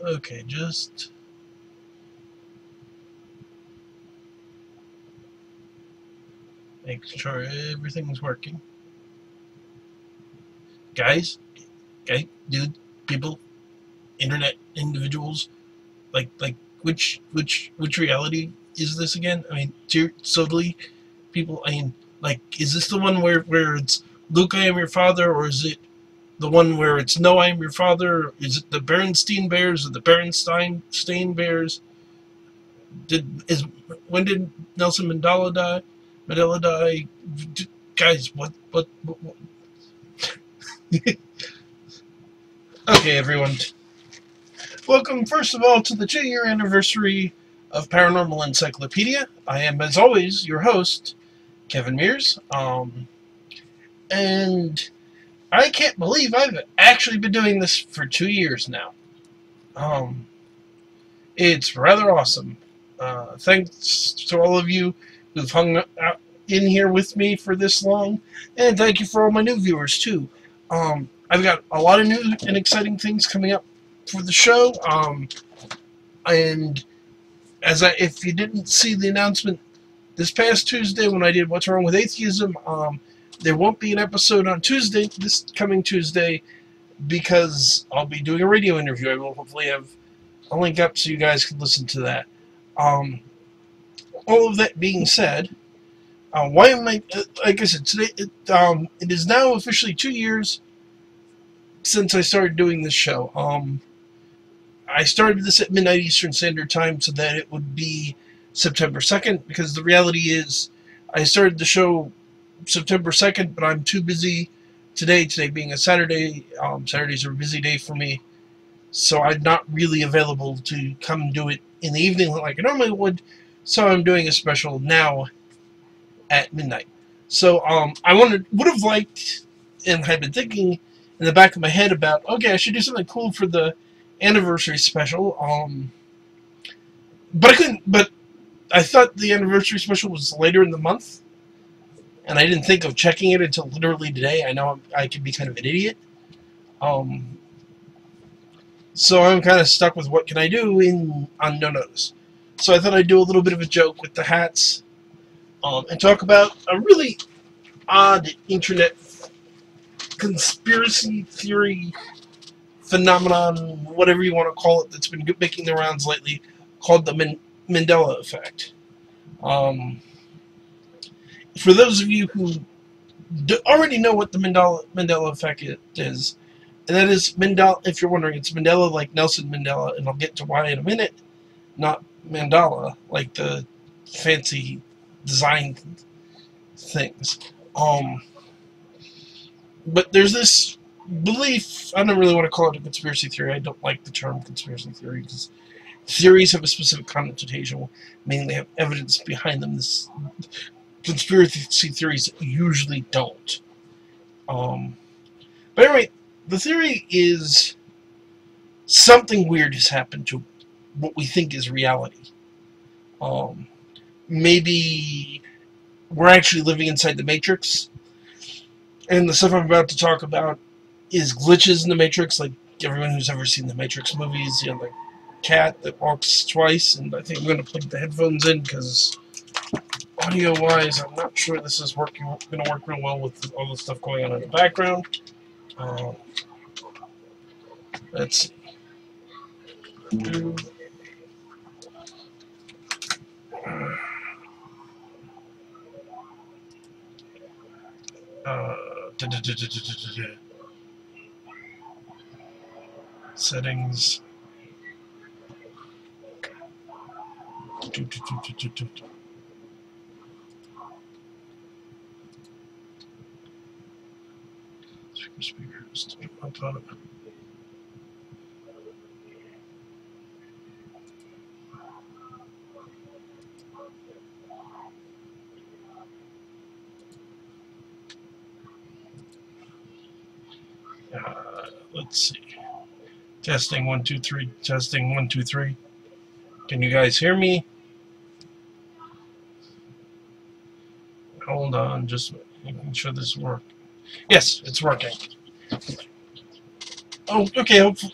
Okay, just making sure everything's working. Guys, dude, people, internet individuals, like which reality is this again? I mean, totally, people. I mean, like, is this the one where it's Luke, I am your father, or is it the one where it's No, I am your father? Is it the Berenstein Bears or the Berenstain Bears? When did Nelson Mandela die? Mandela die? Guys, what? Okay, everyone. Welcome, first of all, to the 2-year anniversary of Paranormal Encyclopedia. I am, as always, your host, Kevin Mears. And I can't believe I've actually been doing this for 2 years now. Um, it's rather awesome. Thanks to all of you who've hung out in here with me for this long, and thank you for all my new viewers too. I've got a lot of new and exciting things coming up for the show. And if you didn't see the announcement this past Tuesday when I did What's Wrong with Atheism, there won't be an episode on Tuesday, this coming Tuesday, because I'll be doing a radio interview. I will hopefully have a link up so you guys can listen to that. All of that being said, why am I, like I said, today, it is now officially 2 years since I started doing this show. I started this at midnight Eastern Standard Time so that it would be September 2nd, because the reality is I started the show September 2nd, but I'm too busy today being a Saturday. Saturdays are a busy day for me, so I'm not really available to come do it in the evening like I normally would, so I'm doing a special now at midnight. So I would have liked, and had been thinking in the back of my head about, okay, I should do something cool for the anniversary special. But I couldn't. But I thought the anniversary special was later in the month, and I didn't think of checking it until literally today. I know I could be kind of an idiot. So I'm kind of stuck with what can I do on no notice. So I thought I'd do a little bit of a joke with the hats, and talk about a really odd internet conspiracy theory phenomenon, whatever you want to call it, that's been making the rounds lately, called the Mandela Effect. For those of you who already know what the Mandela Effect is, and that is Mandela, if you're wondering, it's Mandela like Nelson Mandela, and I'll get to why in a minute, not Mandala, like the fancy design things. But there's this belief, I don't really want to call it a conspiracy theory. I don't like the term conspiracy theory, because theories have a specific connotation, meaning they have evidence behind them. This conspiracy theories usually don't. But anyway, the theory is something weird has happened to what we think is reality. Maybe we're actually living inside the Matrix, and the stuff I'm about to talk about is glitches in the Matrix, like everyone who's ever seen the Matrix movies, you know, the cat that walks twice, and I think I'm going to plug the headphones in, because audio-wise, I'm not sure this is going to work real well with all the stuff going on in the background. Let's see. Settings. Speakers. Let's see. Testing 1 2 3. Testing 1 2 3. Can you guys hear me? Hold on, just making sure this works. Yes, it's working. Oh, okay. Hopefully.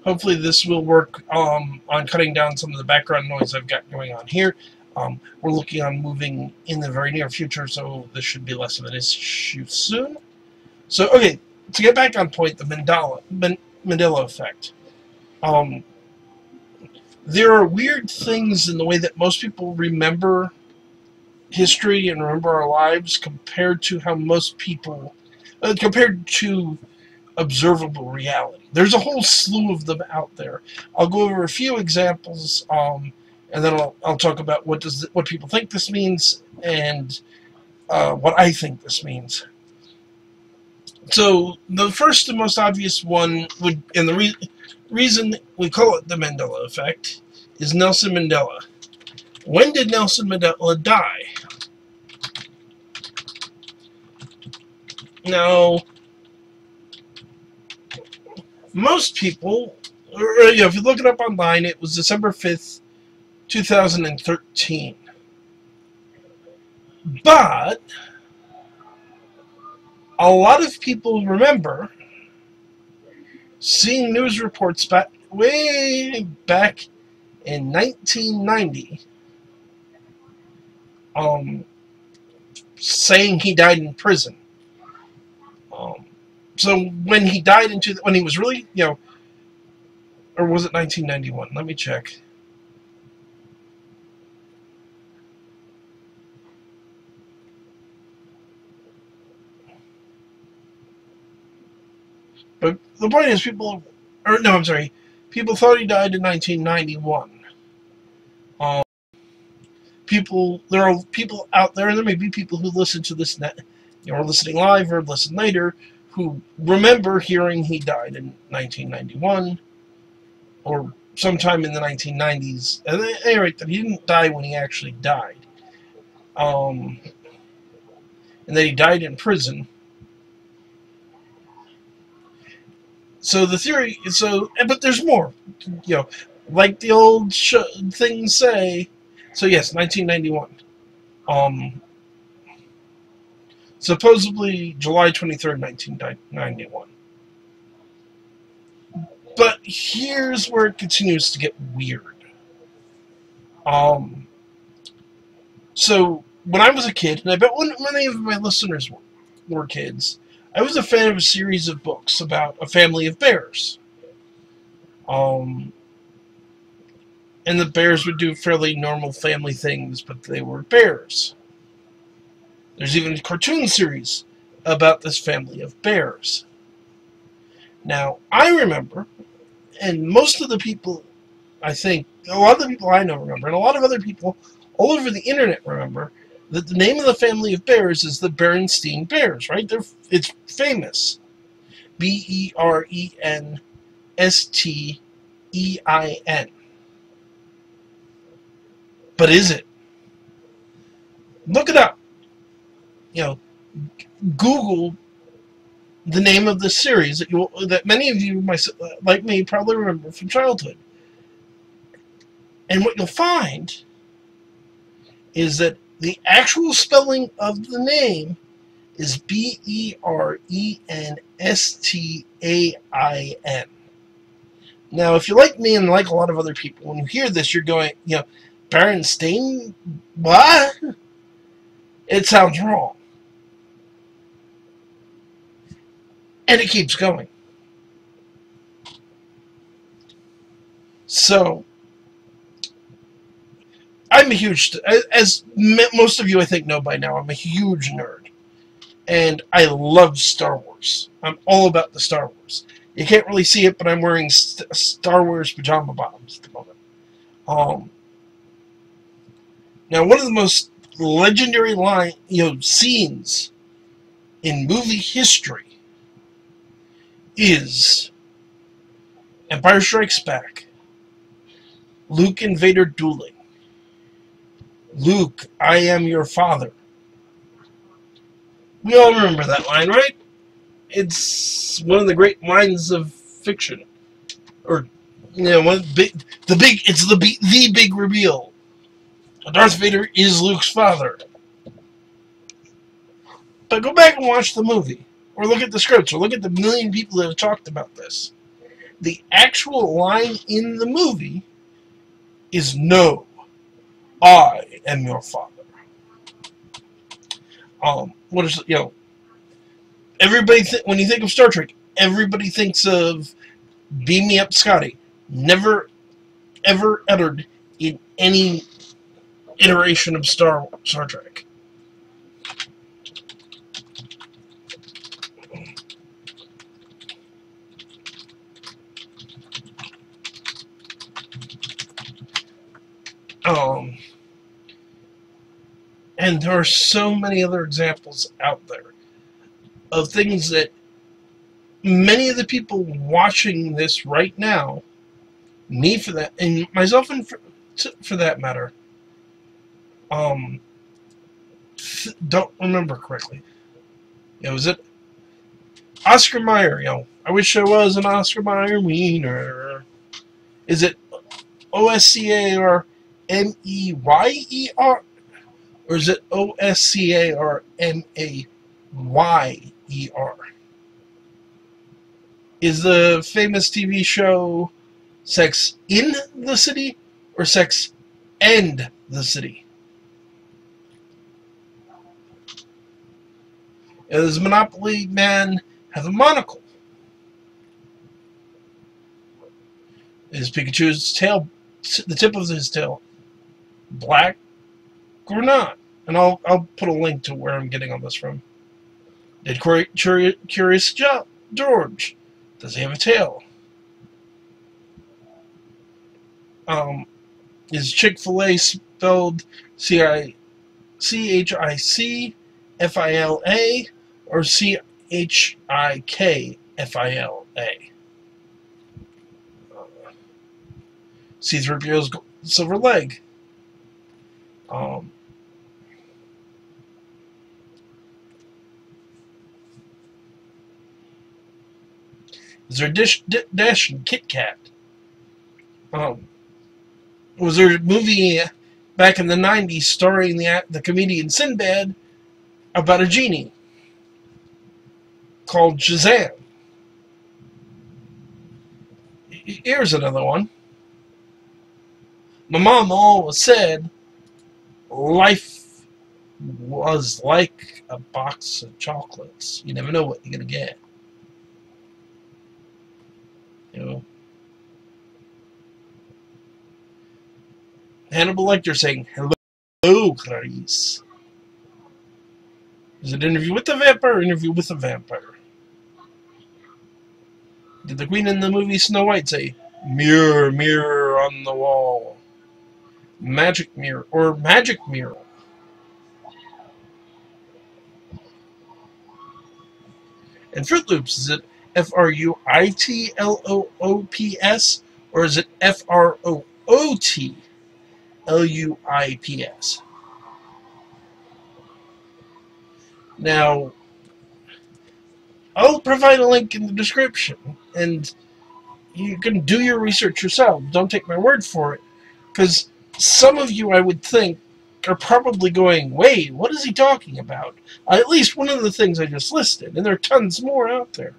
Hopefully this will work on cutting down some of the background noise I've got going on here. We're looking on moving in the very near future, so this should be less of an issue soon. So, okay, to get back on point, the Mandela Effect. There are weird things in the way that most people remember history and remember our lives compared to how most people, compared to observable reality. There's a whole slew of them out there. I'll go over a few examples, and then I'll talk about what people think this means and what I think this means. So the first and most obvious one would, and the reason we call it the Mandela Effect, is Nelson Mandela. When did Nelson Mandela die? Now, most people, if you look it up online, it was December 5th, 2013. But a lot of people remember seeing news reports way back in 1990 saying he died in prison. So when he died when he was really, or was it 1991? Let me check. But the point is, people thought he died in 1991. There are people out there, and there may be people who listen to this or listening live or listen later, who remember hearing he died in 1991 or sometime in the 1990s. At any rate, that he didn't die when he actually died, and that he died in prison. So the theory, but there's more, like the old things say. So yes, 1991. Supposedly July 23rd, 1991. But here's where it continues to get weird. So when I was a kid, and I bet many of my listeners were kids, I was a fan of a series of books about a family of bears. And the bears would do fairly normal family things, but they were bears. There's even a cartoon series about this family of bears. Now, I remember, and most of the people, I think, a lot of the people I know remember, and a lot of other people all over the internet remember, that the name of the family of bears is the Berenstain Bears, right? It's famous. Berenstein. But is it? Look it up. Google the name of this series that many of you, like me, probably remember from childhood. And what you'll find is that the actual spelling of the name is Berenstein. Now, if you're like me and like a lot of other people, when you hear this, you're going, Berenstain? What? It sounds wrong. And it keeps going. So, I'm a huge, as most of you I think know by now, I'm a huge nerd. And I love Star Wars. I'm all about the Star Wars. You can't really see it, but I'm wearing Star Wars pajama bottoms at the moment. Now, one of the most legendary scenes in movie history is Empire Strikes Back. Luke and Vader dueling. Luke, I am your father. We all remember that line, right? It's one of the great lines of fiction. Or, the big reveal. Darth Vader is Luke's father. But go back and watch the movie. Or look at the scripts. Or look at the million people that have talked about this. The actual line in the movie is, "No, I am your father." What is, everybody when you think of Star Trek, everybody thinks of "Beam me up, Scotty." Never ever uttered in any iteration of Star Trek. And there are so many other examples out there of things that many of the people watching this right now, me for that, and myself and for that matter, don't remember correctly. Was it Oscar Mayer? I wish I was an Oscar Mayer wiener. Is it OSCAR MEYER? Or is it OSCAR MAYER? Is the famous TV show Sex in the City or Sex and the City? Does Monopoly Man have a monocle? Is Pikachu's tail, the tip of his tail, black or not? And I'll put a link to where I'm getting all this from. Did Curious George, does he have a tail? Is Chick-fil-A spelled CHICFILA or CHIKFILA? C-3PO's silver leg. Is there Dash and Kit Kat? Was there a movie back in the 90s starring the comedian Sinbad about a genie called Shazam? Here's another one. My mom always said life was like a box of chocolates. You never know what you're going to get. Hannibal Lecter saying, "Hello, Clarice." Is it interview with the vampire or interview with a vampire? Did the queen in the movie Snow White say, "Mirror, mirror on the wall"? Magic mirror or magic mirror? And Fruit Loops, is it FRUITLOOPS or is it FROOTLUIPS? Now, I'll provide a link in the description, and you can do your research yourself. Don't take my word for it, because some of you, I would think, are probably going, "Wait, what is he talking about?" At least one of the things I just listed, and there are tons more out there.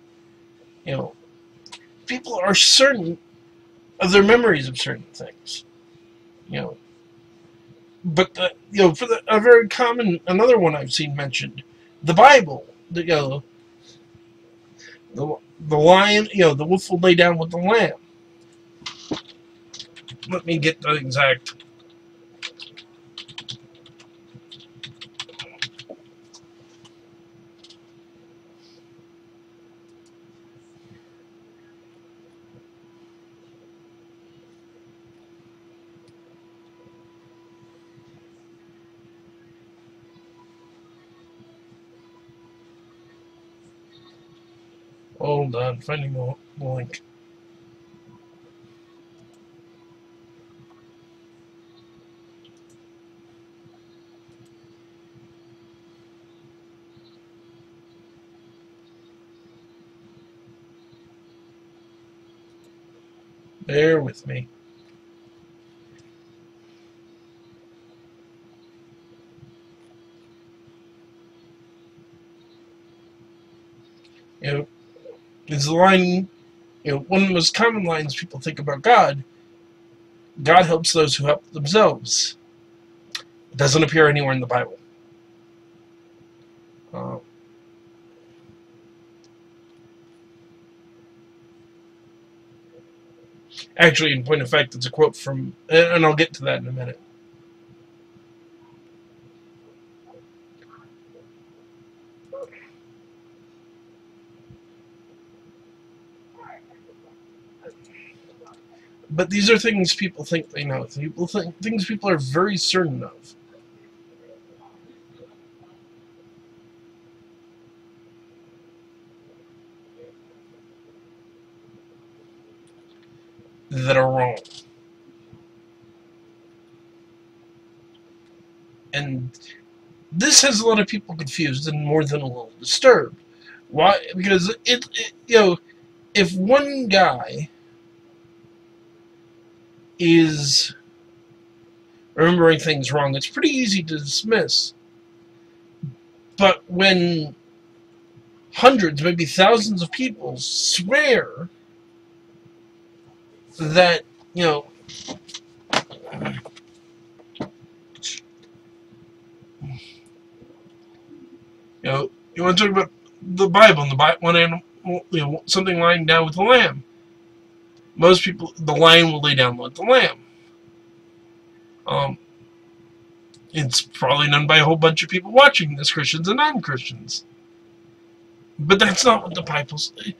People are certain of their memories of certain things. But for a very common, another one I've seen mentioned, the Bible. The lion, the wolf will lay down with the lamb. Let me get the exact. Hold on, finding the link. Bear with me. Is the line One of the most common lines people think about God: God helps those who help themselves. It doesn't appear anywhere in the Bible. Uh, Actually, in point of fact, it's a quote from, and I'll get to that in a minute. But these are things people think they know. Things people are very certain of. That are wrong. And this has a lot of people confused and more than a little disturbed. Why? Because if one guy is remembering things wrong, it's pretty easy to dismiss. But when hundreds, maybe thousands of people swear that, you want to talk about the Bible and one animal, something lying down with the lamb. Most people, the lion will lay down with the lamb. It's probably done by a whole bunch of people watching this, Christians and non-Christians. But that's not what the Bible says.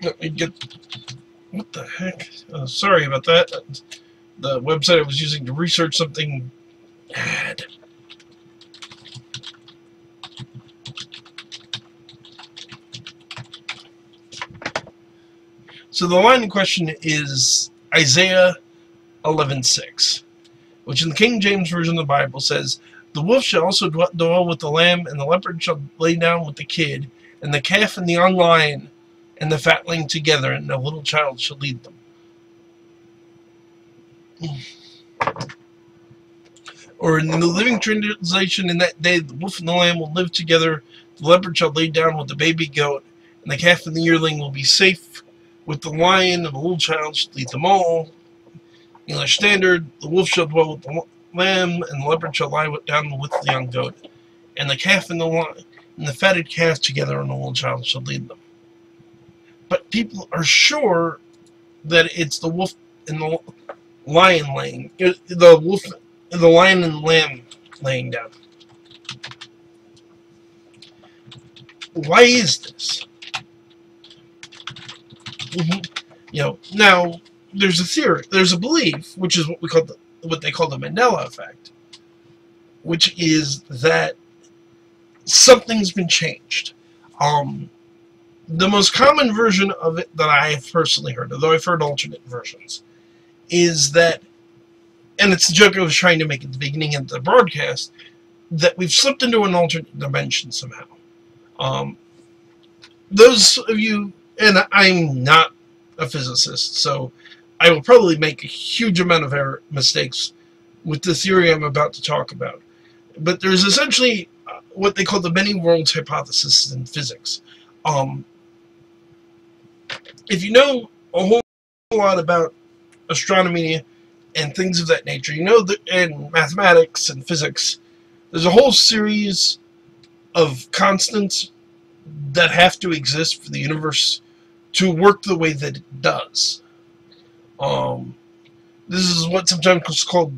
Let me get... What the heck? Sorry about that. The website I was using to research something bad. So the line in question is Isaiah 11:6, which in the King James Version of the Bible says, "The wolf shall also dwell with the lamb, and the leopard shall lay down with the kid, and the calf and the young lion and the fatling together, and a little child shall lead them." Or in the Living Translation, "In that day the wolf and the lamb will live together, the leopard shall lay down with the baby goat, and the calf and the yearling will be safe with the lion, and the little child shall lead them all." English Standard, "The wolf shall dwell with the lamb, and the leopard shall lie down with the young goat, and the calf and the fatted calf together, and the little child shall lead them." But people are sure that it's the wolf and the lion the lion and the lamb laying down. Why is this? Now there's a theory, there's a belief, which is what they call the Mandela Effect, which is that something's been changed. The most common version of it that I have personally heard, although I've heard alternate versions, is that, and it's the joke I was trying to make at the beginning of the broadcast, that we've slipped into an alternate dimension somehow. Those of you, and I'm not a physicist, so I will probably make a huge amount of mistakes with the theory I'm about to talk about. But there's essentially what they call the many worlds hypothesis in physics. If you know a whole lot about astronomy and things of that nature, you know that in mathematics and physics, there's a whole series of constants that have to exist for the universe to work the way that it does. This is what sometimes is called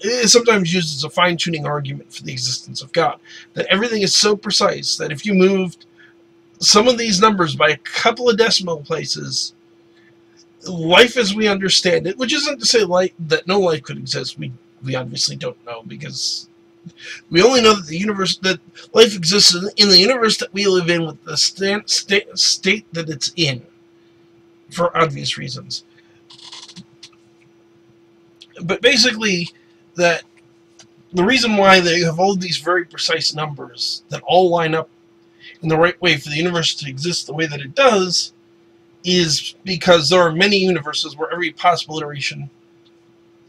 is sometimes used as a fine-tuning argument for the existence of God. That everything is so precise that if you moved some of these numbers by a couple of decimal places, life as we understand it, which isn't to say that no life could exist. We obviously don't know, because we only know that life exists in the universe that we live in, with the state that it's in, for obvious reasons. But basically, that the reason why they have all these very precise numbers that all line up in the right way for the universe to exist the way that it does is because there are many universes where every possible iteration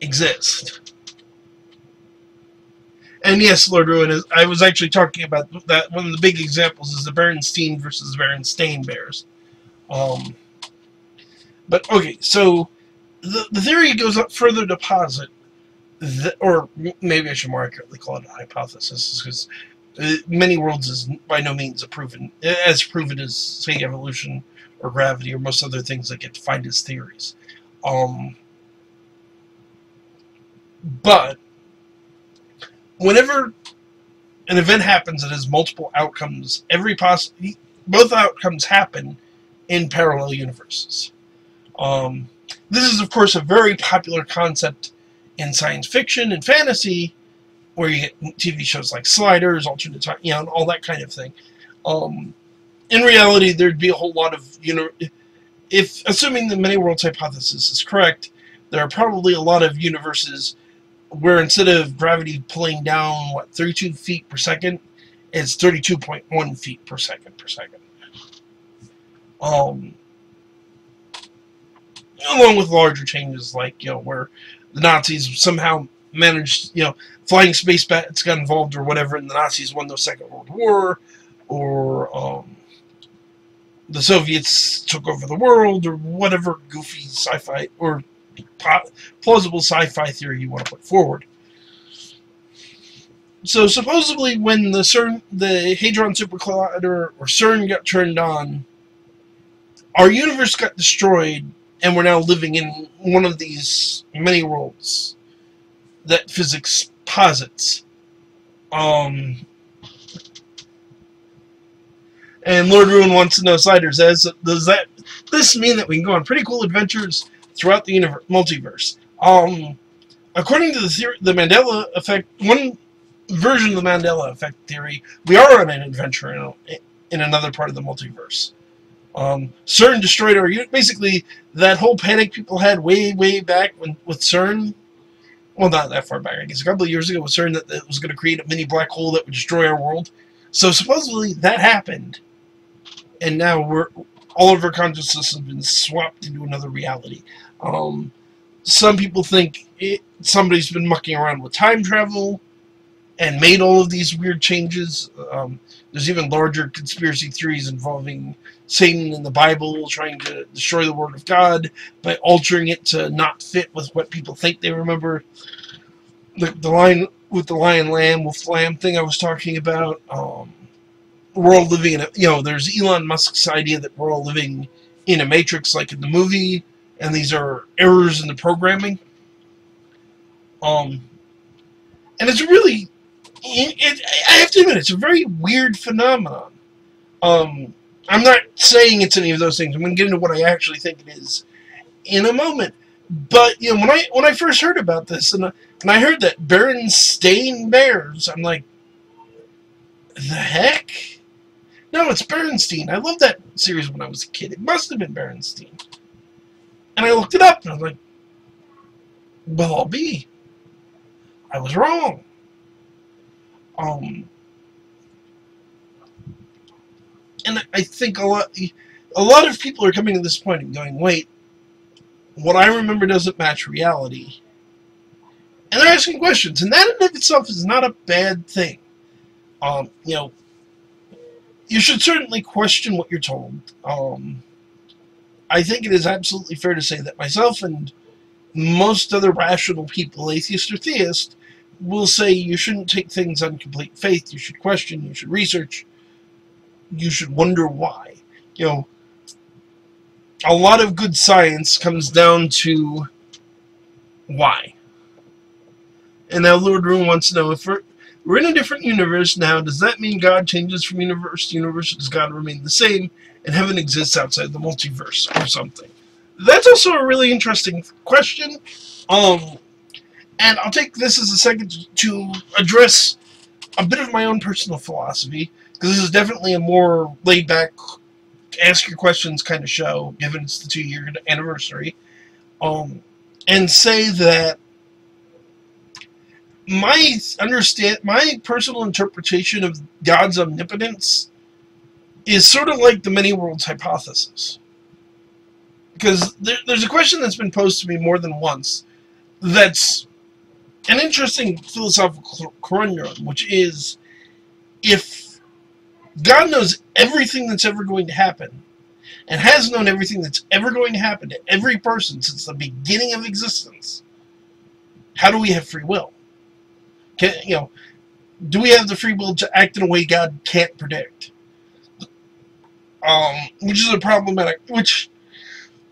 exists. And yes, Lord Ruin, I was actually talking about that. One of the big examples is the Berenstein versus Berenstain bears. But okay, so the theory goes up further to posit, or maybe I should more accurately call it a hypothesis, because many worlds is by no means as proven as, say, evolution or gravity or most other things that get defined as theories. But whenever an event happens that has multiple outcomes, both outcomes happen in parallel universes. This is, of course, a very popular concept in science fiction and fantasy, where you get TV shows like Sliders, Alternate Time, and all that kind of thing. In reality, there'd be a whole lot of, if assuming the many worlds hypothesis is correct, there are probably a lot of universes where instead of gravity pulling down, 32 feet per second, it's 32.1 feet per second along with larger changes, like, where the Nazis somehow managed, flying space bats got involved or whatever, and the Nazis won the Second World War, or the Soviets took over the world, or whatever goofy sci-fi or plausible sci-fi theory you want to put forward. So supposedly when the Hadron Super Collider, or CERN, got turned on, our universe got destroyed, and we're now living in one of these many worlds that physics posits. And Lord Ruin wants to know, Sliders says, does this mean that we can go on pretty cool adventures throughout the multiverse? According to the Mandela Effect, one version of the Mandela Effect theory, we are on an adventure in another part of the multiverse. CERN destroyed our unit. Basically, that whole panic people had way back with CERN. Well, not that far back, I guess. A couple of years ago with CERN, that it was going to create a mini black hole that would destroy our world. So supposedly that happened, and now all of our consciousness has been swapped into another reality. Some people think somebody's been mucking around with time travel and made all of these weird changes. There's even larger conspiracy theories involving Satan in the Bible trying to destroy the Word of God by altering it to not fit with what people think they remember. The line with the lion, lamb, wolf, lamb thing I was talking about. We're all living in there's Elon Musk's idea that we're all living in a matrix like in the movie, and these are errors in the programming. And it's really, I have to admit, it's a very weird phenomenon. I'm not saying it's any of those things. I'm going to get into what I actually think it is in a moment. But when I first heard about this, and I heard that Berenstain Bears, I'm like, the heck? No, it's Berenstein. I loved that series when I was a kid. It must have been Berenstein. And I looked it up, and I was like, well, I'll be. I was wrong. And I think a lot of people are coming to this point and going, wait, what I remember doesn't match reality. And they're asking questions, and that in and of itself is not a bad thing. You should certainly question what you're told. I think it is absolutely fair to say that myself and most other rational people, atheist or theist, will say you shouldn't take things on complete faith. You should question, you should research, you should wonder why. A lot of good science comes down to why. And now Lord Room wants to know, if we're in a different universe now, does that mean God changes from universe to universe? Does God remain the same, and heaven exists outside the multiverse or something? That's also a really interesting question. And I'll take this as a second to address a bit of my own personal philosophy, because this is definitely a more laid-back, ask your questions kind of show, given it's the 2-year anniversary, and say that my personal interpretation of God's omnipotence is sort of like the many worlds hypothesis. Because there's a question that's been posed to me more than once that's an interesting philosophical conundrum, which is, if God knows everything that's ever going to happen, and has known everything that's ever going to happen to every person since the beginning of existence, how do we have free will? Do we have the free will to act in a way God can't predict? Which is a problematic, which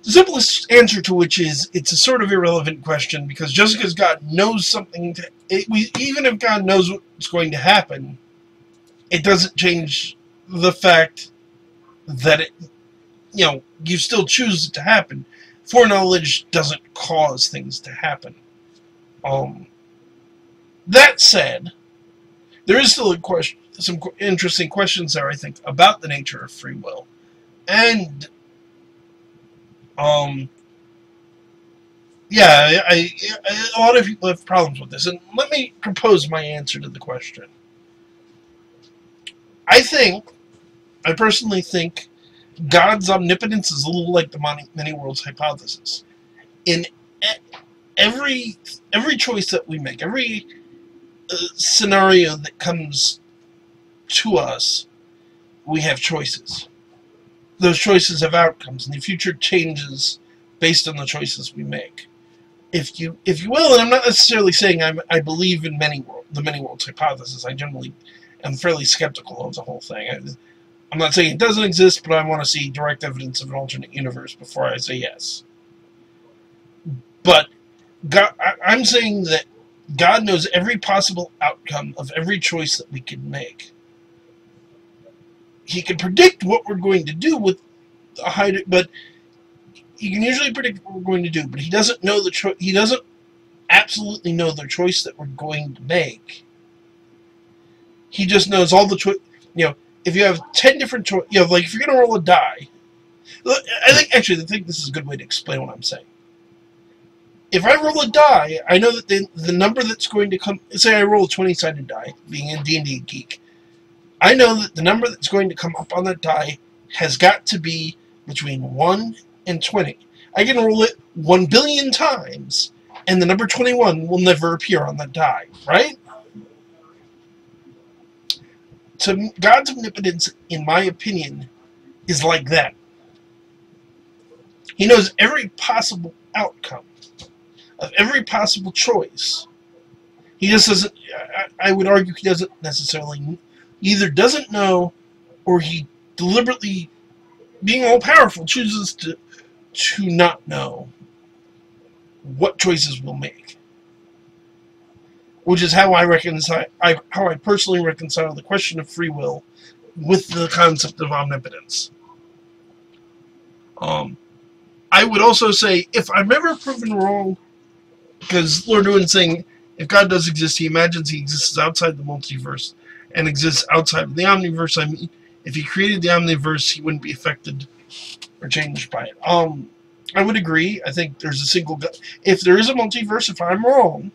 the simplest answer to which is it's a sort of irrelevant question, because just because God knows something, even if God knows what's going to happen, it doesn't change the fact that you still choose it to happen. Foreknowledge doesn't cause things to happen. That said, there is still some interesting questions there, I think, about the nature of free will. And, yeah, a lot of people have problems with this. And let me propose my answer to the question. I personally think God's omnipotence is a little like the many worlds hypothesis. In every choice that we make, every scenario that comes to us, we have choices. Those choices have outcomes, and the future changes based on the choices we make. If you will, and I'm not necessarily saying I believe in the many worlds hypothesis. I generally am fairly skeptical of the whole thing. I'm not saying it doesn't exist, but I want to see direct evidence of an alternate universe before I say yes. But I'm saying that God knows every possible outcome of every choice that we can make. He can predict what we're going to do with a high, but he can usually predict what we're going to do. But he doesn't know he doesn't absolutely know the choice that we're going to make. He just knows all the choice. If you have 10 different choices, like if you're going to roll a die, I think this is a good way to explain what I'm saying. If I roll a die, I know that the number that's going to come, say I roll a 20-sided die, being a D&D geek, I know that the number that's going to come up on that die has got to be between 1 and 20. I can roll it 1 billion times, and the number 21 will never appear on that die, right? So God's omnipotence, in my opinion, is like that. He knows every possible outcome of every possible choice. He just doesn't, I would argue he doesn't necessarily, either doesn't know, or he deliberately, being all-powerful, chooses to not know what choices we'll make. Which is how I personally reconcile the question of free will with the concept of omnipotence. I would also say, if I'm ever proven wrong, because Lord Ruin's saying, if God does exist, he imagines he exists outside the multiverse and exists outside of the omniverse. I mean, if he created the omniverse, he wouldn't be affected or changed by it. I would agree. I think there's a single God. If there is a multiverse, if I'm wrong,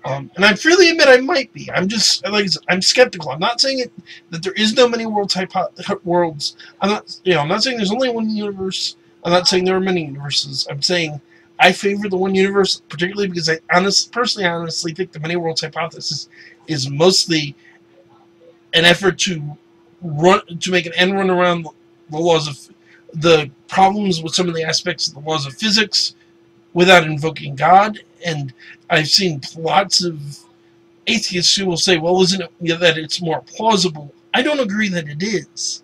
and I freely admit I might be. I'm just, like I said, I'm skeptical. I'm not saying that there is no many worlds. I'm not saying there's only one universe. I'm not saying there are many universes. I'm saying I favor the one universe, particularly because I honestly think the many worlds hypothesis is mostly an effort to make an end run around the laws of the problems with some of the aspects of the laws of physics without invoking God. And I've seen lots of atheists who will say, well, isn't it that it's more plausible? I don't agree that it is.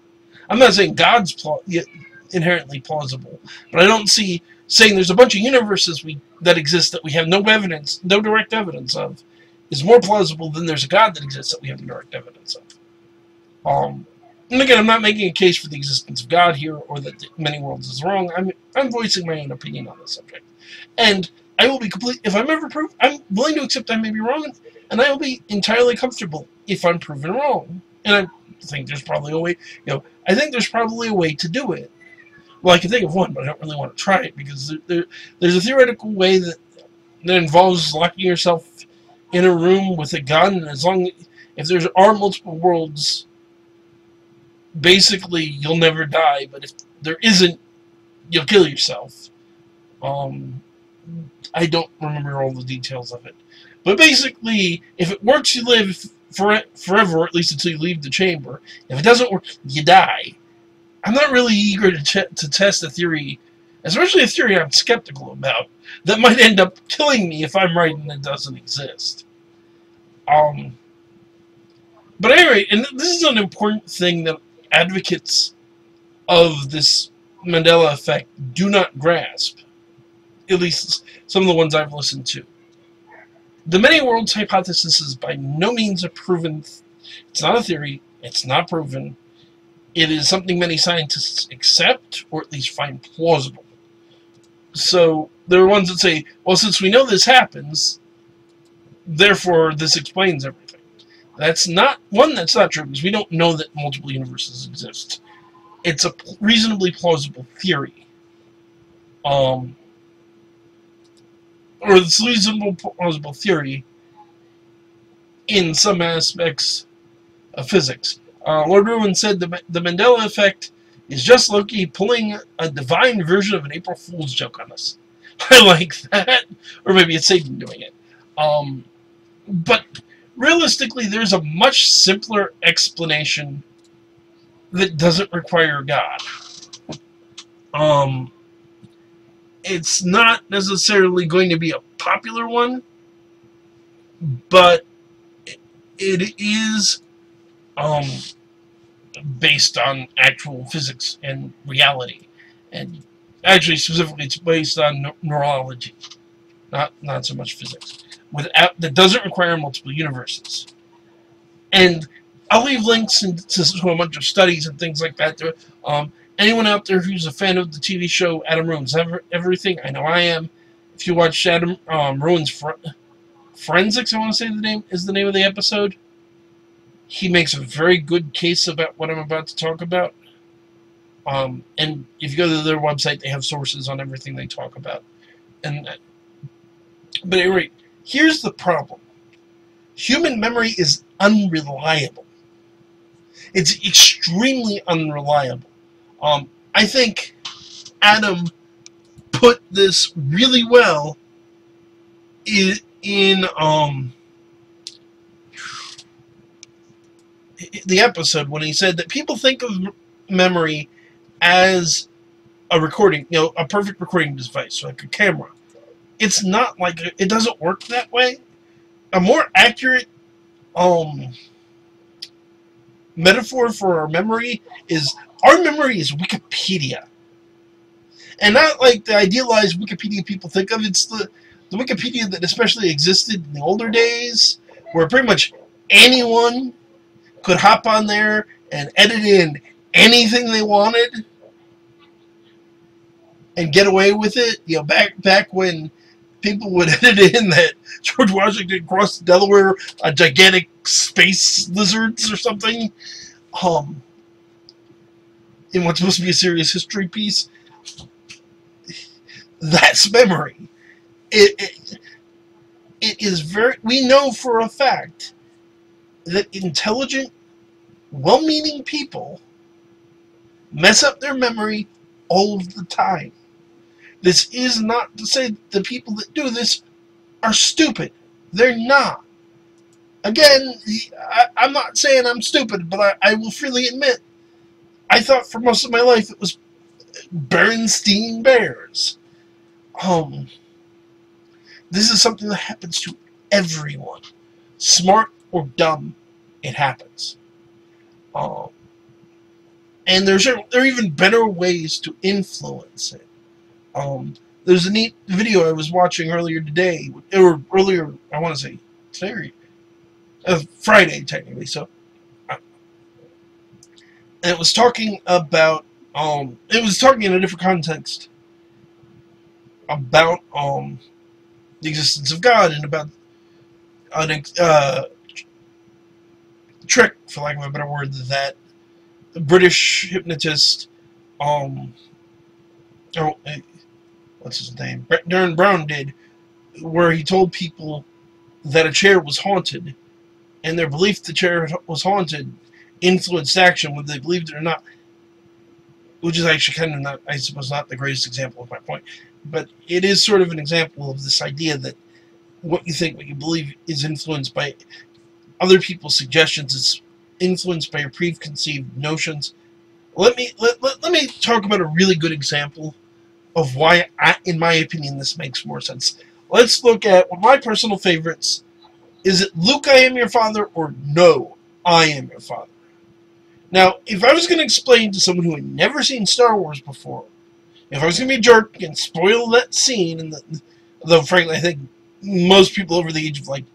I'm not saying God's inherently plausible, but I don't see saying there's a bunch of universes that exist that we have no direct evidence of, is more plausible than there's a God that exists that we have no direct evidence of. And again, I'm not making a case for the existence of God here, or that many worlds is wrong. I'm voicing my own opinion on the subject. And I will be if I'm ever proved, I'm willing to accept I may be wrong, and I will be entirely comfortable if I'm proven wrong. And I think there's probably a way, I think there's probably a way to do it. Well, I can think of one, but I don't really want to try it, because there's a theoretical way that involves locking yourself in a room with a gun, and if there are multiple worlds, basically you'll never die, but if there isn't, you'll kill yourself. I don't remember all the details of it. But basically, if it works, you live forever, or at least until you leave the chamber. If it doesn't work, you die. I'm not really eager to test a theory, especially a theory I'm skeptical about, that might end up killing me if I'm right and it doesn't exist. But anyway, and this is an important thing that advocates of this Mandela effect do not grasp, at least some of the ones I've listened to. The many worlds hypothesis is by no means a proven. It's not a theory. It's not proven. It is something many scientists accept, or at least find plausible. So there are ones that say, well, since we know this happens, therefore this explains everything. That's not true, because we don't know that multiple universes exist. It's a reasonably plausible theory. Or it's a reasonable plausible theory in some aspects of physics. Lord Ruin said the Mandela Effect is just Loki pulling a divine version of an April Fool's joke on us. I like that. Or maybe it's Satan doing it. But realistically, there's a much simpler explanation that doesn't require God. It's not necessarily going to be a popular one, but it is based on actual physics and reality, and actually specifically it's based on neurology, not so much physics. That doesn't require multiple universes, and I'll leave links to a bunch of studies and things like that. Anyone out there who's a fan of the TV show Adam Ruins Everything, I know I am. If you watch Adam Ruins Forensics, I want to say the name of the episode. He makes a very good case about what I'm about to talk about. And if you go to their website, they have sources on everything they talk about. But anyway, here's the problem. Human memory is unreliable. It's extremely unreliable. I think Adam put this really well in the episode when he said that people think of memory as a recording, a perfect recording device, like a camera. It's not like it doesn't work that way. A more accurate metaphor for our memory is Wikipedia. And not like the idealized Wikipedia people think of. It's the Wikipedia that especially existed in the older days, where pretty much anyone could hop on there and edit in anything they wanted and get away with it. Back when people would edit in that George Washington crossed Delaware on gigantic space lizards or something, in what's supposed to be a serious history piece. That's memory. It is very. We know for a fact that intelligent, well-meaning people mess up their memory all the time. This is not to say that the people that do this are stupid. They're not. Again, I'm not saying I'm stupid, but I will freely admit, I thought for most of my life it was Bernstein Bears. This is something that happens to everyone. Smart or dumb, it happens. And there are even better ways to influence it. There's a neat video I was watching earlier today, or earlier, I want to say today, Friday technically. So, and it was talking about, it was talking in a different context about the existence of God and about a trick, for lack of a better word, that the British hypnotist, what's his name? Darren Brown did, where he told people that a chair was haunted, and their belief the chair was haunted influenced action, whether they believed it or not. Which is actually kind of not, I suppose, not the greatest example of my point. But it is sort of an example of this idea that what you think, what you believe is influenced by other people's suggestions. It's influenced by your preconceived notions. Let me talk about a really good example of why, in my opinion, this makes more sense. Let's look at one of my personal favorites. Is it Luke, I am your father, or No, I am your father? Now, if I was going to explain to someone who had never seen Star Wars before, if I was going to be a jerk and spoil that scene, though frankly I think most people over the age of like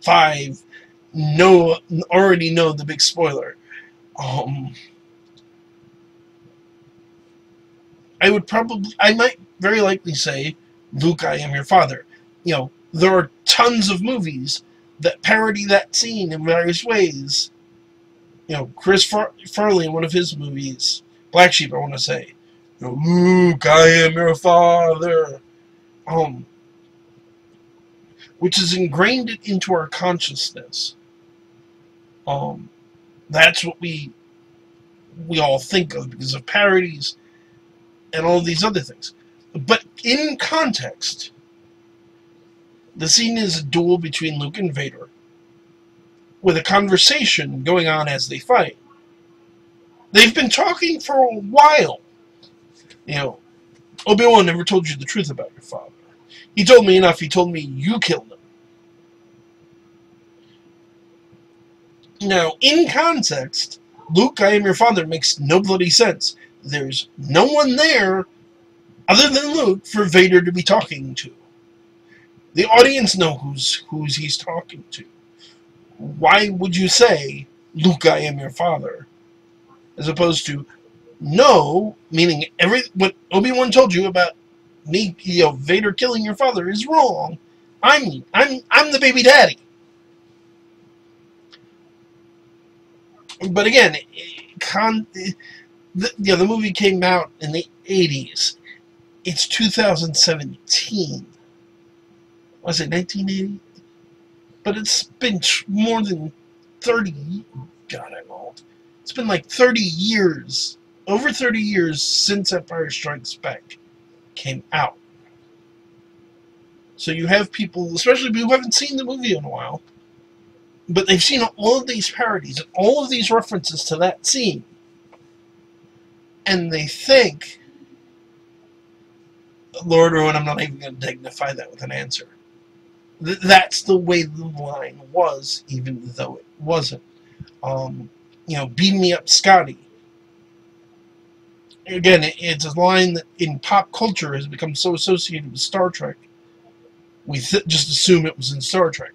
5 already know the big spoiler. I might very likely say, Luke, I am your father. There are tons of movies that parody that scene in various ways. Chris Farley in one of his movies, Black Sheep, I want to say, Luke, I am your father. Which is ingrained into our consciousness. That's what we all think of because of parodies and all these other things. But in context, the scene is a duel between Luke and Vader, with a conversation going on as they fight. They've been talking for a while. Obi-Wan never told you the truth about your father. He told me enough. He told me you killed him. Now, in context, Luke, I am your father makes no bloody sense. There's no one there other than Luke for Vader to be talking to. The audience know who's he's talking to. Why would you say, Luke, I am your father? As opposed to, no, meaning what Obi-Wan told you about me, Vader killing your father is wrong. I'm the baby daddy. But again, the movie came out in the 80s. It's 2017. Was it 1980? But it's been more than 30. God, I'm old. It's been like 30 years, over 30 years since Empire Strikes Back came out. So you have people, especially people who haven't seen the movie in a while, but they've seen all of these parodies and all of these references to that scene, and they think, Lord Rowan, I'm not even going to dignify that with an answer. That's the way the line was, even though it wasn't. Beam me up, Scotty. Again, it's a line that in pop culture has become so associated with Star Trek. We just assume it was in Star Trek.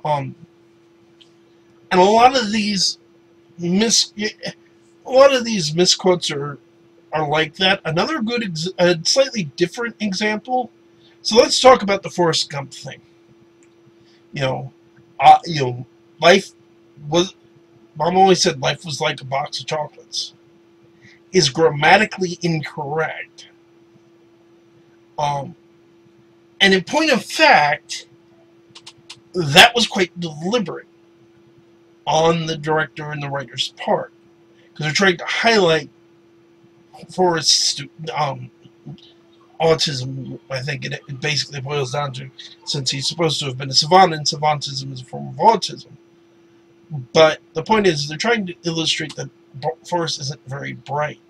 And a lot of these misquotes are like that. Another good, slightly different example. So let's talk about the Forrest Gump thing. Life was. Mom always said life was like a box of chocolates. Is grammatically incorrect. And in point of fact, that was quite deliberate on the director and the writer's part, because they're trying to highlight Forrest's autism. I think it basically boils down to, since he's supposed to have been a savant, and savantism is a form of autism. But the point is, they're trying to illustrate that Forrest isn't very bright.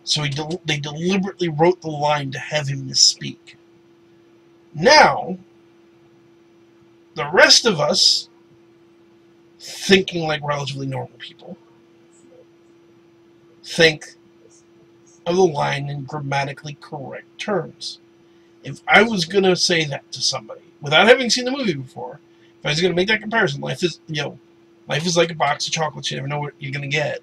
So they deliberately wrote the line to have him misspeak. Now, the rest of us, thinking like relatively normal people, think of the line in grammatically correct terms. If I was going to say that to somebody, without having seen the movie before, if I was going to make that comparison, life is like a box of chocolates. You never know what you're going to get.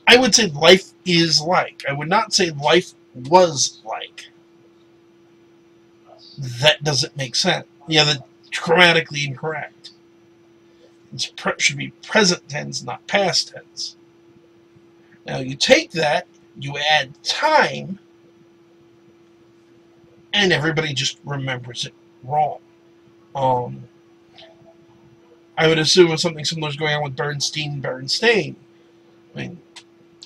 I would say life is like. I would not say life was like. That doesn't make sense. That's grammatically incorrect. It should be present tense, not past tense. Now you take that, you add time, and everybody just remembers it wrong. I would assume something similar is going on with Bernstein. I mean,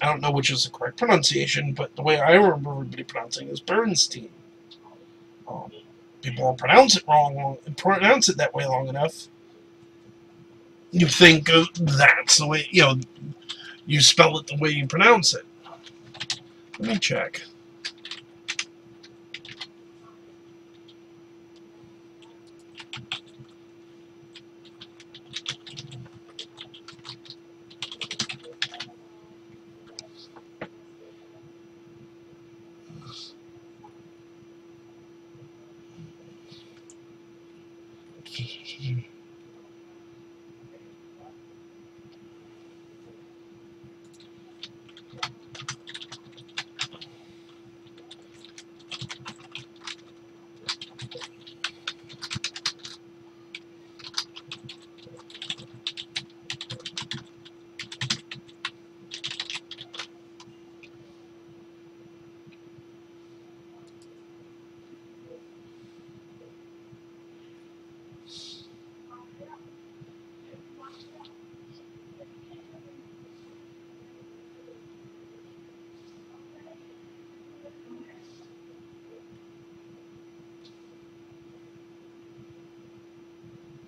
I don't know which is the correct pronunciation, but the way I remember everybody pronouncing it is Bernstein. People all pronounce it wrong, pronounce it that way long enough. You think that's the way, you you spell it the way you pronounce it. Let me check.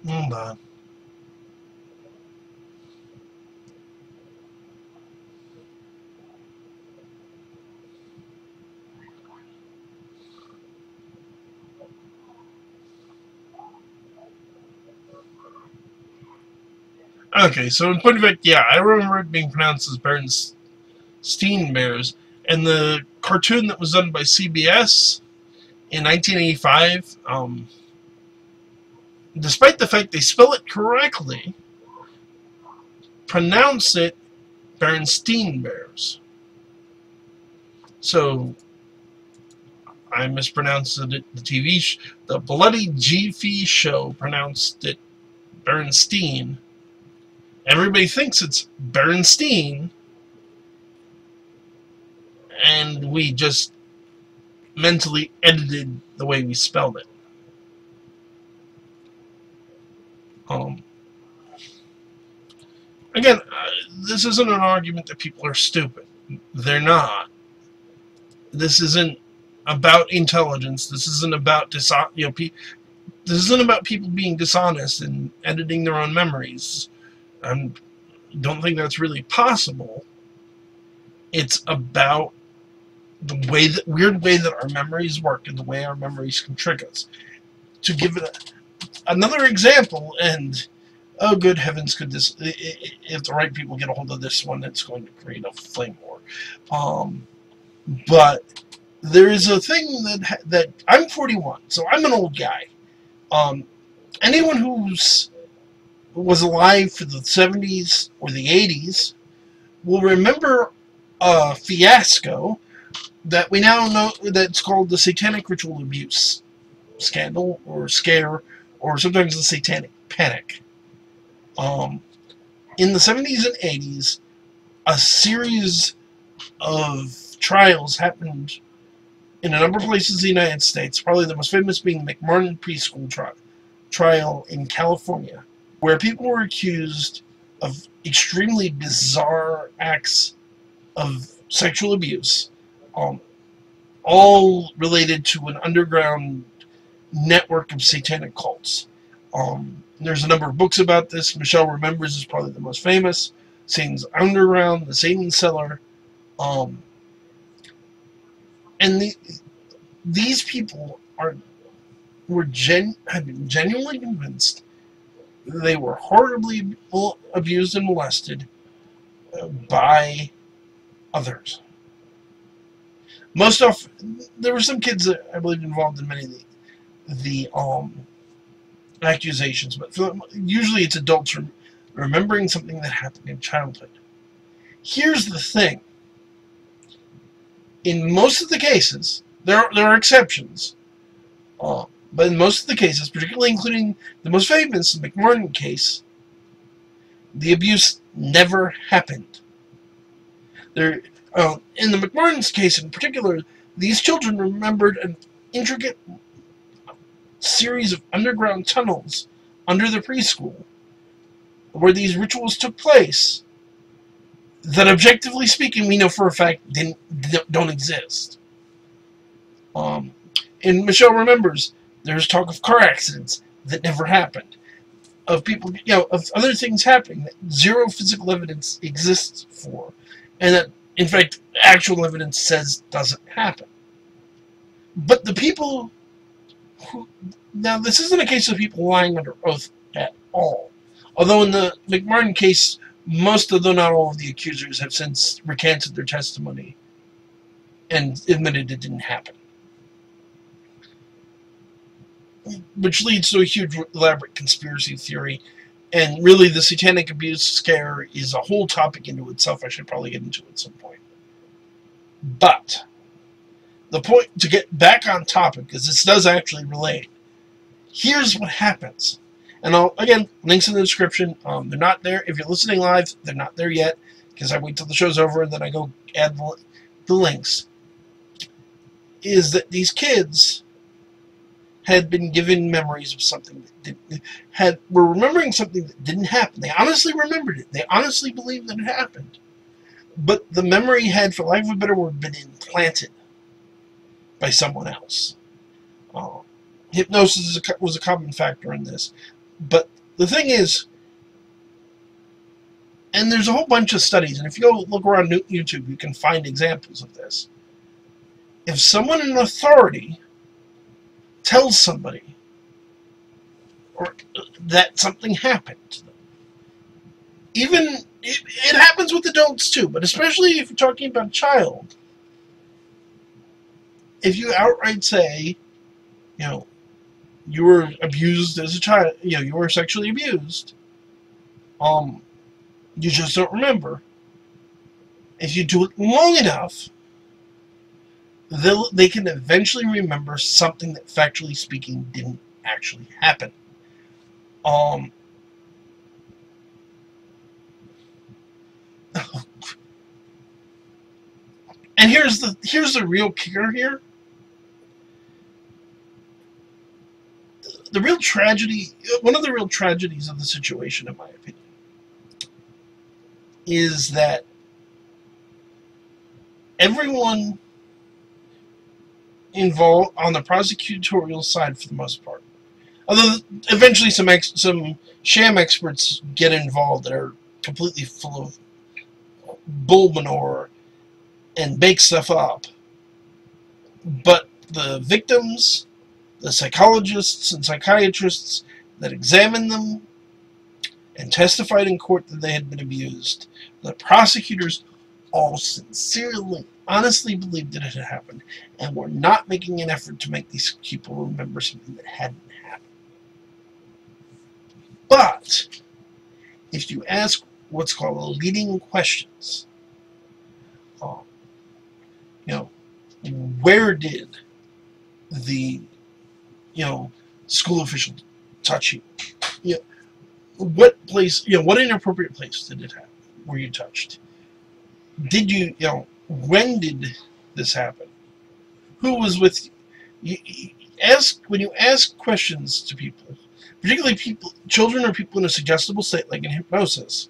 Hold on. Okay, so in point of fact, yeah, I remember it being pronounced as Bernstein Bears, and the cartoon that was done by CBS in 1985, despite the fact they spell it correctly, pronounce it Bernstein Bears. So I mispronounced it. The Bloody Jiffy Show pronounced it Bernstein. Everybody thinks it's Bernstein, and we just mentally edited the way we spelled it. Again, this isn't an argument that people are stupid. They're not. This isn't about intelligence. This isn't about this isn't about people being dishonest and editing their own memories. I don't think that's really possible. It's about the weird way that our memories work and the way our memories can trick us. To give it another example, and oh good heavens, could this, if the right people get a hold of this one, it's going to create a flame war. But there is a thing that I'm 41, so I'm an old guy. Anyone who was alive for the 70s or the 80s will remember a fiasco that we now know that's called the Satanic Ritual Abuse Scandal or Scare, or sometimes the Satanic Panic. In the 70s and 80s, a series of trials happened in a number of places in the United States, probably the most famous being the McMartin preschool trial in California, where people were accused of extremely bizarre acts of sexual abuse, all related to an underground network of satanic cults. There's a number of books about this. Michelle Remembers is probably the most famous. Satan's Underground, The Satan Cellar. And these people have been genuinely convinced they were horribly abused and molested by others. Most often, there were some kids that I believe involved in many of the accusations, but usually it's adults remembering something that happened in childhood. Here's the thing. In most of the cases, there are exceptions, but in most of the cases, particularly including the most famous McMartin case, the abuse never happened. In the McMartin's case in particular, these children remembered an intricate series of underground tunnels under the preschool where these rituals took place that, objectively speaking, we know for a fact don't exist. In Michelle Remembers, there's talk of car accidents that never happened. of people, of other things happening that zero physical evidence exists for, and that, in fact, actual evidence says doesn't happen. But the people who, now this isn't a case of people lying under oath at all. Although in the McMartin case, most, though not all, of the accusers have since recanted their testimony and admitted it didn't happen. Which leads to a huge, elaborate conspiracy theory. And really, the satanic abuse scare is a whole topic into itself. I should probably get into it at some point. But the point, to get back on topic, because this does actually relate, here's what happens. And again, links in the description. They're not there. If you're listening live, they're not there yet, because I wait till the show's over and then I go add the links. Is that these kids had been given memories of something that were remembering something that didn't happen. They honestly remembered it. They honestly believed that it happened. But the memory had, for lack of a better word, been implanted by someone else. Hypnosis was a common factor in this. But the thing is, and there's a whole bunch of studies, and if you go look around YouTube, you can find examples of this. If someone in authority tells somebody or that something happened to them, even it happens with adults too, but especially if you're talking about a child, if you outright say, you were abused as a child, you were sexually abused, you just don't remember. If you do it long enough, they can eventually remember something that, factually speaking, didn't actually happen. And here's the real kicker here. The real tragedy, one of the real tragedies of the situation, in my opinion, is that everyone involved on the prosecutorial side, for the most part, although eventually some sham experts get involved that are completely full of bull manure and bake stuff up, but the victims, the psychologists and psychiatrists that examined them and testified in court that they had been abused, the prosecutors all sincerely, honestly believed that it had happened, and were not making an effort to make these people remember something that hadn't happened. But if you ask what's called leading questions, where did the school official touch you? What place? What inappropriate place did it happen? Were you touched? Did you? When did this happen? Who was with you? When you ask questions to people, particularly children or people in a suggestible state, like in hypnosis.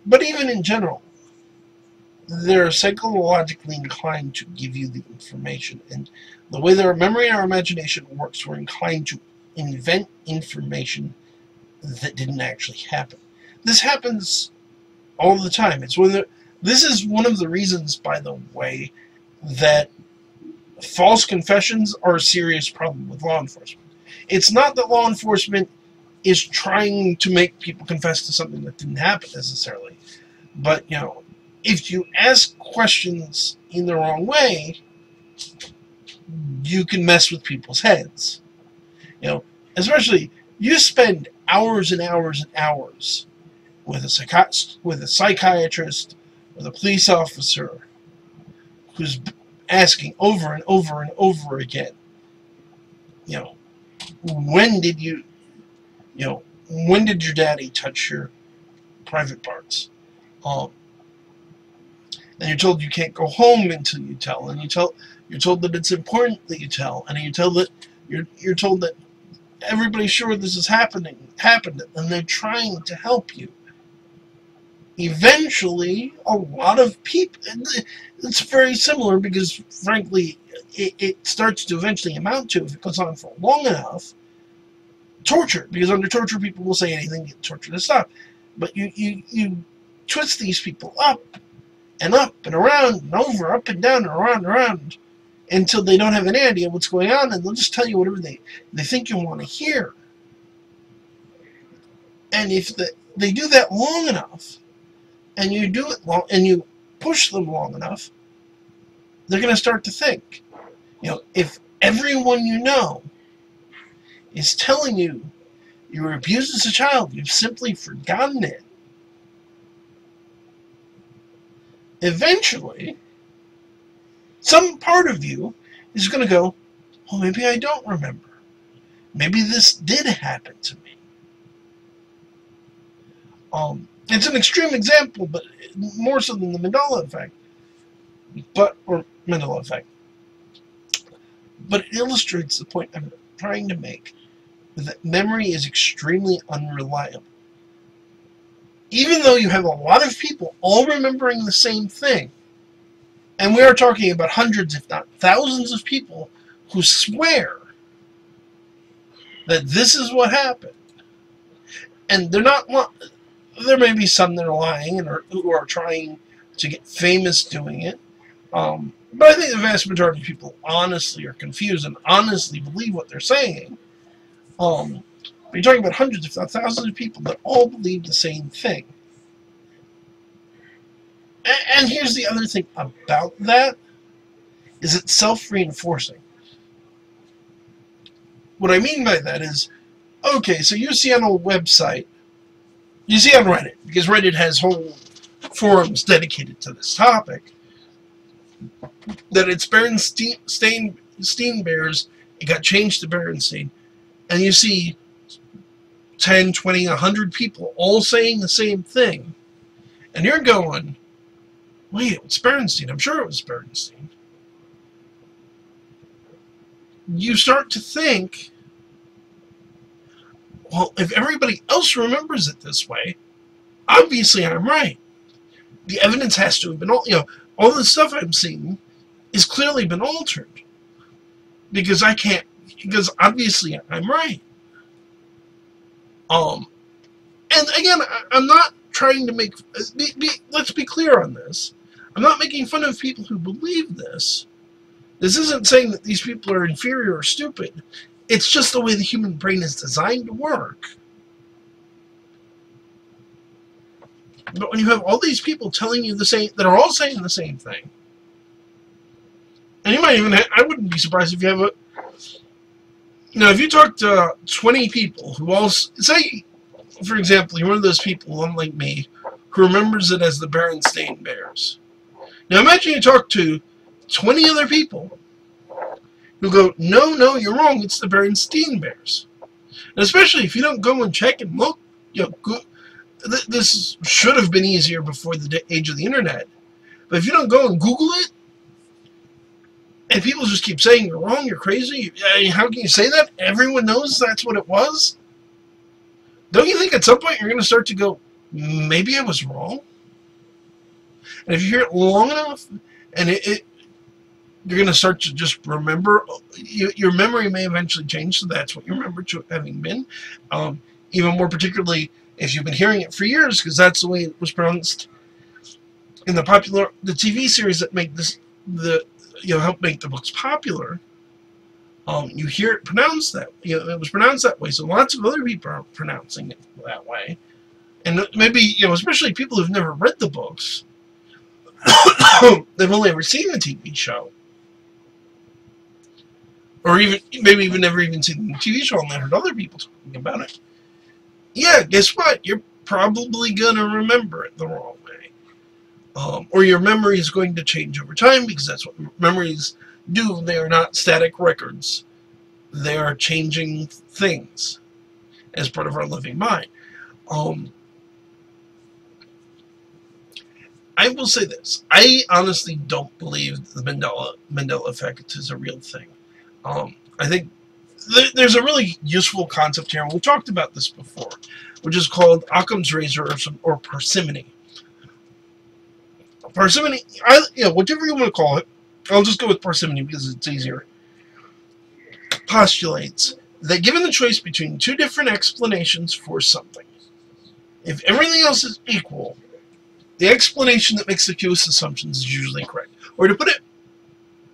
But even in general, they're psychologically inclined to give you the information, and the way their memory and our imagination works, we're inclined to invent information that didn't actually happen. This happens all the time. This is one of the reasons, by the way, that false confessions are a serious problem with law enforcement. It's not that law enforcement is trying to make people confess to something that didn't happen necessarily, but if you ask questions in the wrong way, you can mess with people's heads. Especially, you spend hours and hours and hours with a psychiatrist, with a police officer, who's asking over and over and over again, when did your daddy touch your private parts? And you're told you can't go home until you tell, and you're told that it's important that you tell, and you're told that everybody's sure this is happened, and they're trying to help you. Eventually, a lot of people, it's very similar, because frankly, it starts to eventually amount to, if it goes on for long enough, torture, because under torture people will say anything to get torture to stop. But you twist these people up and around and over, up and down and around until they don't have any idea what's going on, and they'll just tell you whatever they think you want to hear. And if they do that long enough, and you do it long, and you push them long enough, they're going to start to think. If everyone you know is telling you were abused as a child, you've simply forgotten it. Eventually, some part of you is going to go, well, maybe I don't remember. Maybe this did happen to me. It's an extreme example, but more so than the Mandela Effect. Or Mandela Effect. But it illustrates the point I'm trying to make, that memory is extremely unreliable. Even though you have a lot of people all remembering the same thing, and we are talking about hundreds, if not thousands of people who swear that this is what happened, and they're not, there may be some that are lying and who are trying to get famous doing it, but I think the vast majority of people honestly are confused and honestly believe what they're saying. But you're talking about hundreds, if not thousands of people that all believe the same thing. And here's the other thing about that, is it's self-reinforcing. What I mean by that is, okay, so you see on a website, you see on Reddit, because Reddit has whole forums dedicated to this topic, that it's Berenstain Bears, it got changed to Berenstain, and you see 10, 20, 100 people all saying the same thing, and you're going, wait, it's Berenstain, I'm sure it was Berenstain. You start to think, well, if everybody else remembers it this way, obviously I'm right. The evidence has to have been, all the stuff I'm seeing is clearly been altered. Because obviously I'm right. And again, I'm not trying to make, let's be clear on this. I'm not making fun of people who believe this. This isn't saying that these people are inferior or stupid. It's just the way the human brain is designed to work. But when you have all these people telling you the same, that are all saying the same thing, and you might even, I wouldn't be surprised if you have if you talk to 20 people who all, say, for example, you're one of those people, unlike me, who remembers it as the Berenstain Bears. Now imagine you talk to 20 other people who go, no, you're wrong, it's the Berenstain Bears. And especially if you don't go and check and look, this should have been easier before the age of the internet. But if you don't go and Google it, and people just keep saying you're wrong, you're crazy, how can you say that? Everyone knows that's what it was. Don't you think at some point you're going to start to go, maybe I was wrong? And if you hear it long enough, and you're going to start to just remember, your memory may eventually change, so that's what you remember to having been. Even more particularly if you've been hearing it for years, because that's the way it was pronounced in the TV series that make this, help make the books popular. You hear it pronounced that, it was pronounced that way, so lots of other people are pronouncing it that way. And maybe, especially people who've never read the books, they've only ever seen the TV show. Or maybe even never even seen the TV show and then heard other people talking about it. Yeah, guess what? You're probably going to remember it the wrong way. Or your memory is going to change over time, because that's what memories do. They are not static records. They are changing things as part of our living mind. I will say this. I honestly don't believe the Mandela Effect is a real thing. I think there's a really useful concept here, and we've talked about this before, which is called Occam's razor or parsimony. Parsimony, whatever you want to call it, I'll just go with parsimony because it's easier, postulates that given the choice between two different explanations for something, if everything else is equal, the explanation that makes the fewest assumptions is usually correct. Or to put it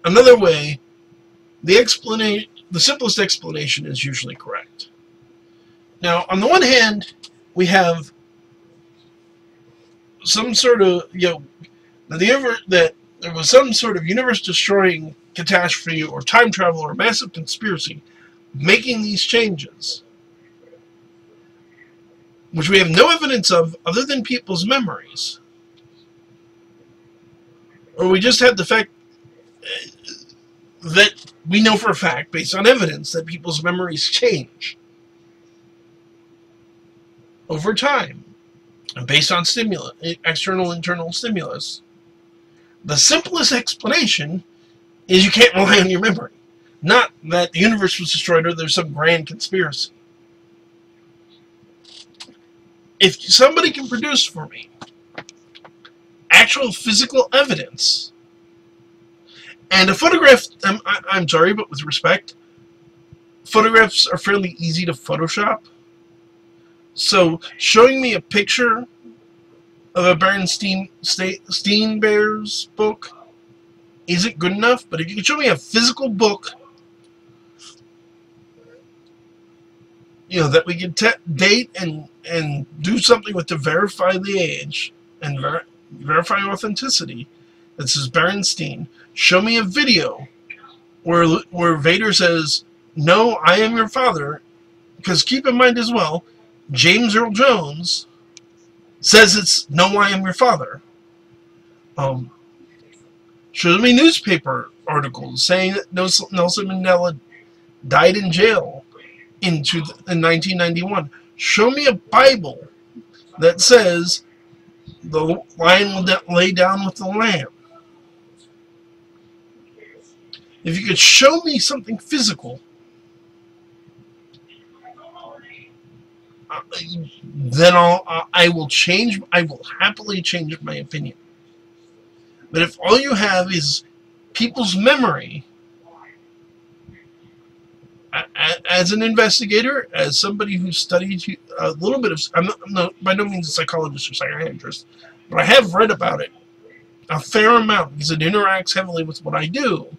another way, the simplest explanation is usually correct. Now, on the one hand, we have some sort of, that there was some sort of universe-destroying catastrophe or time travel or massive conspiracy making these changes, which we have no evidence of other than people's memories. Or we just have the fact that we know for a fact, based on evidence, that people's memories change over time, and based on stimulus, external, internal stimulus. The simplest explanation is you can't rely on your memory. Not that the universe was destroyed or there's some grand conspiracy. If somebody can produce for me actual physical evidence and a photograph, I'm sorry, but with respect, photographs are fairly easy to Photoshop. So showing me a picture of a Berenstain Bears book isn't good enough, but if you can show me a physical book, that we can date and do something with to verify the age and verify authenticity, that says Berenstain. Show me a video where Vader says, "No, I am your father," because keep in mind as well, James Earl Jones says it's "No, I am your father." Show me newspaper articles saying that Nelson Mandela died in jail in 1991. Show me a Bible that says the lion will lay down with the lamb. If you could show me something physical, then I will happily change my opinion. But if all you have is people's memory, as an investigator, as somebody who studied a little bit of, I'm by no means a psychologist or psychiatrist, but I have read about it a fair amount because it interacts heavily with what I do.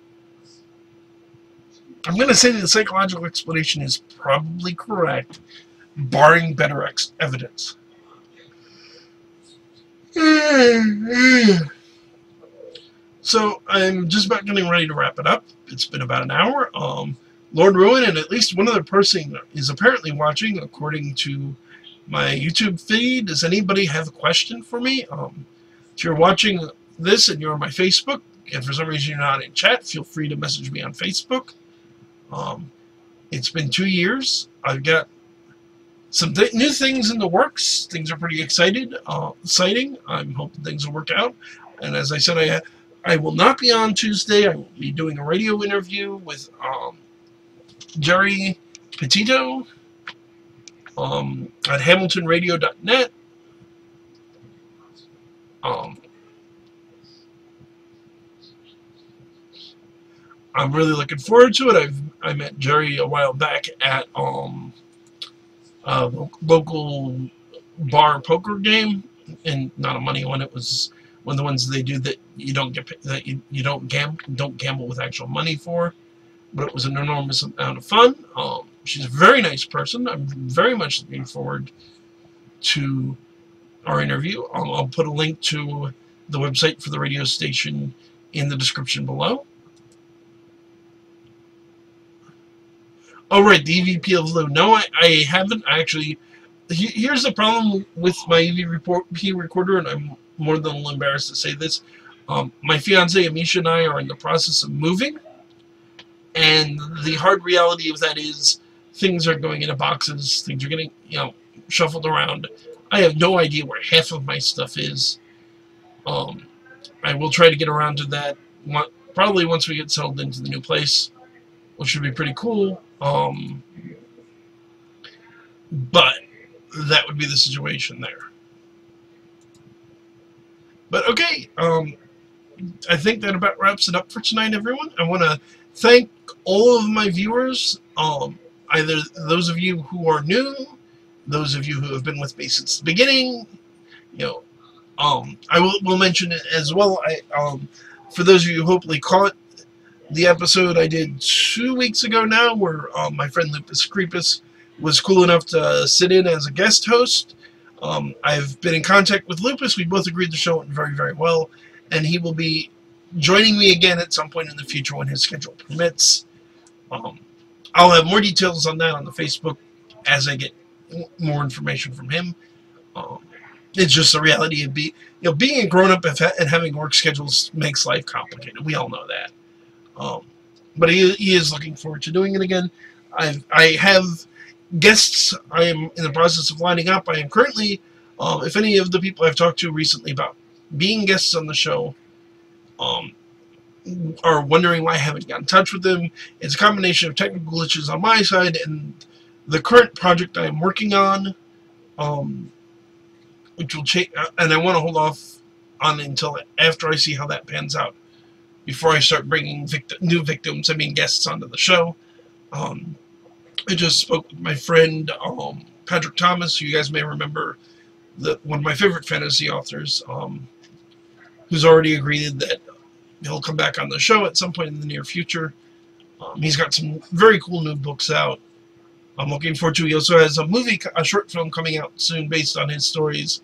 I'm going to say that the psychological explanation is probably correct, barring better evidence. So I'm just about getting ready to wrap it up. It's been about an hour. Lord Ruin and at least one other person is apparently watching, according to my YouTube feed. Does anybody have a question for me? If you're watching this and you're on my Facebook, and for some reason you're not in chat, feel free to message me on Facebook. It's been 2 years. I've got some new things in the works. Things are pretty exciting. I'm hoping things will work out. And as I said, I will not be on Tuesday. I will be doing a radio interview with Jerry Petito at hamiltonradio.net. I'm really looking forward to it. I met Jerry a while back at a local bar poker game, and not a money one. It was one of the ones they do that you don't get, that you don't gamble with actual money for. But it was an enormous amount of fun. She's a very nice person. I'm very much looking forward to our interview. I'll put a link to the website for the radio station in the description below. Oh, right, the EVP of Lou. No, I haven't actually. Here's the problem with my EVP recorder, and I'm more than a little embarrassed to say this. My fiance, Amisha, and I are in the process of moving. And the hard reality of that is things are going into boxes. Things are getting, shuffled around. I have no idea where half of my stuff is. I will try to get around to that probably once we get settled into the new place, which should be pretty cool. But that would be the situation there. But okay, I think that about wraps it up for tonight, everyone. I want to thank all of my viewers. either those of you who are new, those of you who have been with me since the beginning, you know, I will mention it as well. For those of you who hopefully caught the episode I did 2 weeks ago now, where my friend Lupus Creepus was cool enough to sit in as a guest host. I've been in contact with Lupus. We both agreed the show went very, very well, and he will be joining me again at some point in the future when his schedule permits. I'll have more details on that on the Facebook as I get more information from him. It's just the reality of being a grown-up and having work schedules makes life complicated. We all know that. But he is looking forward to doing it again. I have guests I am in the process of lining up. I am currently, if any of the people I've talked to recently about being guests on the show are wondering why I haven't gotten in touch with them, it's a combination of technical glitches on my side and the current project I am working on, which will change, and I want to hold off on until after I see how that pans out before I start bringing guests onto the show. I just spoke with my friend Patrick Thomas, who you guys may remember, one of my favorite fantasy authors, who's already agreed that he'll come back on the show at some point in the near future. He's got some very cool new books out. I'm looking forward to. He also has a short film coming out soon based on his stories.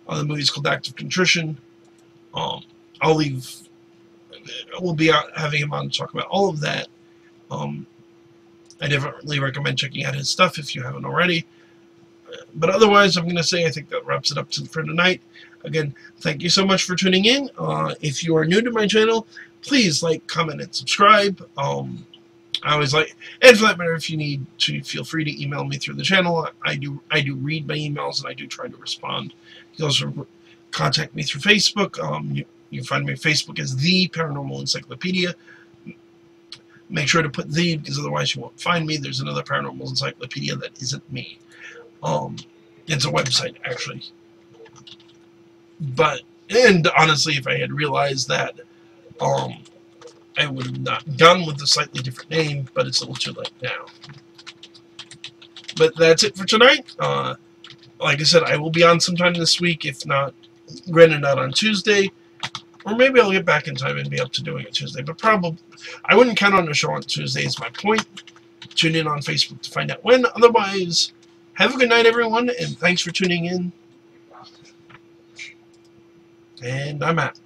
The movie's called Act of Contrition. We'll be having him on to talk about all of that. I definitely recommend checking out his stuff if you haven't already. But otherwise, I'm going to say I think that wraps it up for tonight. Again, thank you so much for tuning in. If you are new to my channel, please like, comment, and subscribe. I always like, and for that matter, if you need to, feel free to email me through the channel. I do read my emails, and I do try to respond. You can also contact me through Facebook. You can find me on Facebook as The Paranormal Encyclopedia. Make sure to put the, because otherwise you won't find me. There's another Paranormal Encyclopedia that isn't me. It's a website, actually. And honestly, if I had realized that, I would have not gone with a slightly different name, but it's a little too late now. But that's it for tonight. Like I said, I will be on sometime this week, if not, granted not on Tuesday. Or maybe I'll get back in time and be up to doing it Tuesday. But probably, I wouldn't count on the show on Tuesday is my point. Tune in on Facebook to find out when. Otherwise, have a good night, everyone, and thanks for tuning in. And I'm out.